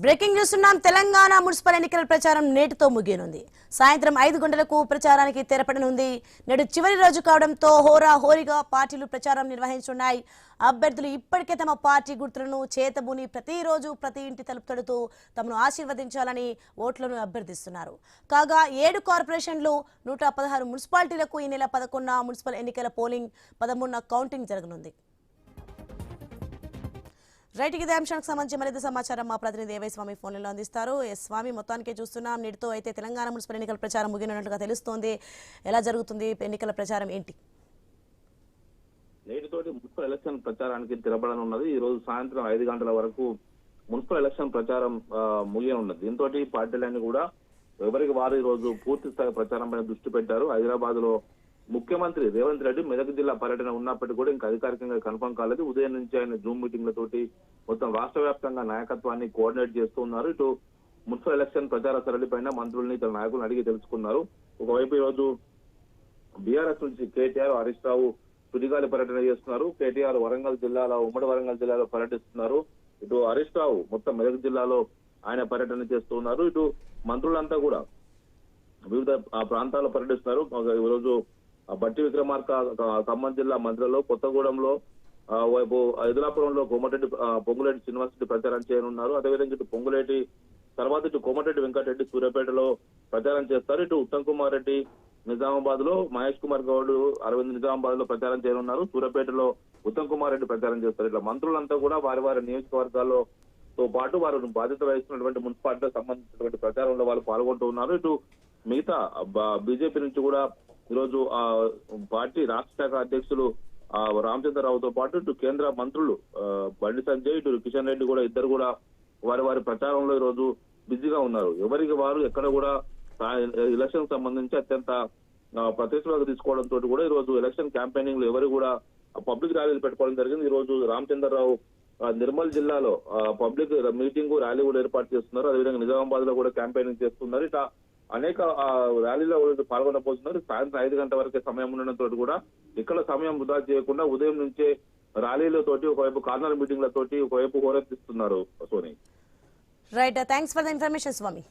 Breaking news ఉన్నాం. Telangana municipal ఎన్నికల ప్రచారం నేటితో ముగియనుంది. సాయంత్రం 5 గంటలకు ప్రచారానికి తెరపడనుంది. నేడు చివరి రోజు కావడంతో హోరాహోరీగా పార్టీలు ప్రచారం నిర్వహించున్నాయి. అభ్యర్థులు ఇప్పటికే తమ పార్టీ గుర్తులను చేతబూని ప్రతిరోజు ప్రతి ఇంటి తలుపు తడుతూ తమను ఆశీర్వదించాలని ఓట్లను అభ్యర్థిస్తున్నారు. కాగా 7 కార్పొరేషన్లు 116 మున్సిపాలిటీలకు ఈ నెల 11న మున్సిపల్ ఎన్నికల పోలింగ్, 13న కౌంటింగ్ జరగనుంది. రైట్, ఇదే అంశానికి సంబంధించి మరింత సమాచారం మా ప్రతినిధి ఏవై స్వామి ఫోన్లో అందిస్తారు. స్వామి, మొత్తానికి చూస్తున్నాం, నేటితో అయితే తెలంగాణ మున్సిపల్ ఎన్నికల ప్రచారం ముగినట్లుగా తెలుస్తోంది. ఎలా జరుగుతుంది ఎన్నికల ప్రచారం, ఏంటి? నేటితోటి మున్సిపల్ ఎలక్షన్ ప్రచారానికి తెరపడనున్నది. ఈ రోజు సాయంత్రం 5 గంటల వరకు మున్సిపల్ ఎలక్షన్ ప్రచారం ముగియనున్నది. దీంతో పార్టీలన్నీ కూడా ఎవరికి వారు ఈ రోజు పూర్తి స్థాయి ప్రచారం పైన దృష్టి పెట్టారు. హైదరాబాద్ లో ముఖ్యమంత్రి రేవంత్ రెడ్డి మెదక్ జిల్లా పర్యటన ఉన్నప్పటికీ కూడా ఇంకా అధికారికంగా కన్ఫర్మ్ కాలేదు. ఉదయం నుంచి ఆయన జూమ్ మీటింగ్లతోటి మొత్తం రాష్ట్ర వ్యాప్తంగా నాయకత్వాన్ని కోఆర్డినేట్ చేస్తూ ఉన్నారు. ఇటు మున్సిపల్ ఎలక్షన్ ప్రచార సరళి పైన మంత్రుల్ని తన నాయకులను అడిగి తెలుసుకున్నారు. ఒకవైపు ఈ రోజు బీఆర్ఎస్ నుంచి కేటీఆర్, హరీష్ రావు సుడిగాలి పర్యటన చేస్తున్నారు. కేటీఆర్ వరంగల్ జిల్లాలో, ఉమ్మడి వరంగల్ జిల్లాలో పర్యటిస్తున్నారు. ఇటు హరీష్ రావు మొత్తం మెదక్ జిల్లాలో ఆయన పర్యటన చేస్తూ ఉన్నారు. ఇటు మంత్రులంతా కూడా వివిధ ప్రాంతాల్లో పర్యటిస్తున్నారు. ఈరోజు బట్టి విక్రమార్క ఖమ్మం జిల్లా మంత్రులు, కొత్తగూడెంలో వైపు హైదరాపురంలో పొంగులేటి శ్రీనివాసరెడ్డి ప్రచారం చేయనున్నారు. అదేవిధంగా ఇటు పొంగులేటి తర్వాత ఇటు కోమటిరెడ్డి వెంకటరెడ్డి సూర్యాపేటలో ప్రచారం చేస్తారు. ఇటు ఉత్తమ్ కుమార్ రెడ్డి నిజామాబాద్ లో, మహేష్ కుమార్ గౌడ్ అరవింద్ నిజామాబాద్ లో ప్రచారం చేయనున్నారు. సూర్యాపేటలో ఉత్తమ్ కుమార్ రెడ్డి ప్రచారం చేస్తారు. ఇట్లా మంత్రులంతా కూడా వారి వారి నియోజకవర్గాల్లో తో పాటు వారు బాధ్యత వహిస్తున్నటువంటి మున్సిపాలిటీకి సంబంధించినటువంటి ప్రచారంలో వాళ్ళు పాల్గొంటూ ఉన్నారు. ఇటు మిగతా బీజేపీ నుంచి కూడా ఈరోజు పార్టీ రాష్ట్ర శాఖ అధ్యక్షులు రామచంద్రరావుతో పాటు ఇటు కేంద్ర మంత్రులు బండి సంజయ్, ఇటు కిషన్ రెడ్డి కూడా ఇద్దరు కూడా వారి వారి ప్రచారంలో ఈ రోజు బిజీగా ఉన్నారు. ఎవరికి వారు ఎక్కడ కూడా ఎలక్షన్ సంబంధించి అత్యంత ప్రతిష్టగా తీసుకోవడంతో కూడా ఈ రోజు ఎలక్షన్ క్యాంపెయినింగ్ లో ఎవరు కూడా పబ్లిక్ ర్యాలీలు పెట్టుకోవడం జరిగింది. ఈ రోజు రామచంద్రరావు నిర్మల్ జిల్లాలో పబ్లిక్ మీటింగ్ ర్యాలీ కూడా ఏర్పాటు చేస్తున్నారు. అదేవిధంగా నిజామాబాద్ లో కూడా క్యాంపెయినింగ్ చేస్తున్నారు. ఇట్లా అనేక ర్యాలీలో పాల్గొనబోతున్నారు. సాయంత్రం 5 గంటల వరకే సమయం ఉండడంతో కూడా ఇక్కడ సమయం వృధా చేయకుండా ఉదయం నుంచే ర్యాలీలతోటి, ఒకవైపు కార్నర్ మీటింగ్లతోటి, ఒకవైపు హోరెత్తిస్తున్నారు. Soni, right, thanks for the information Swamy.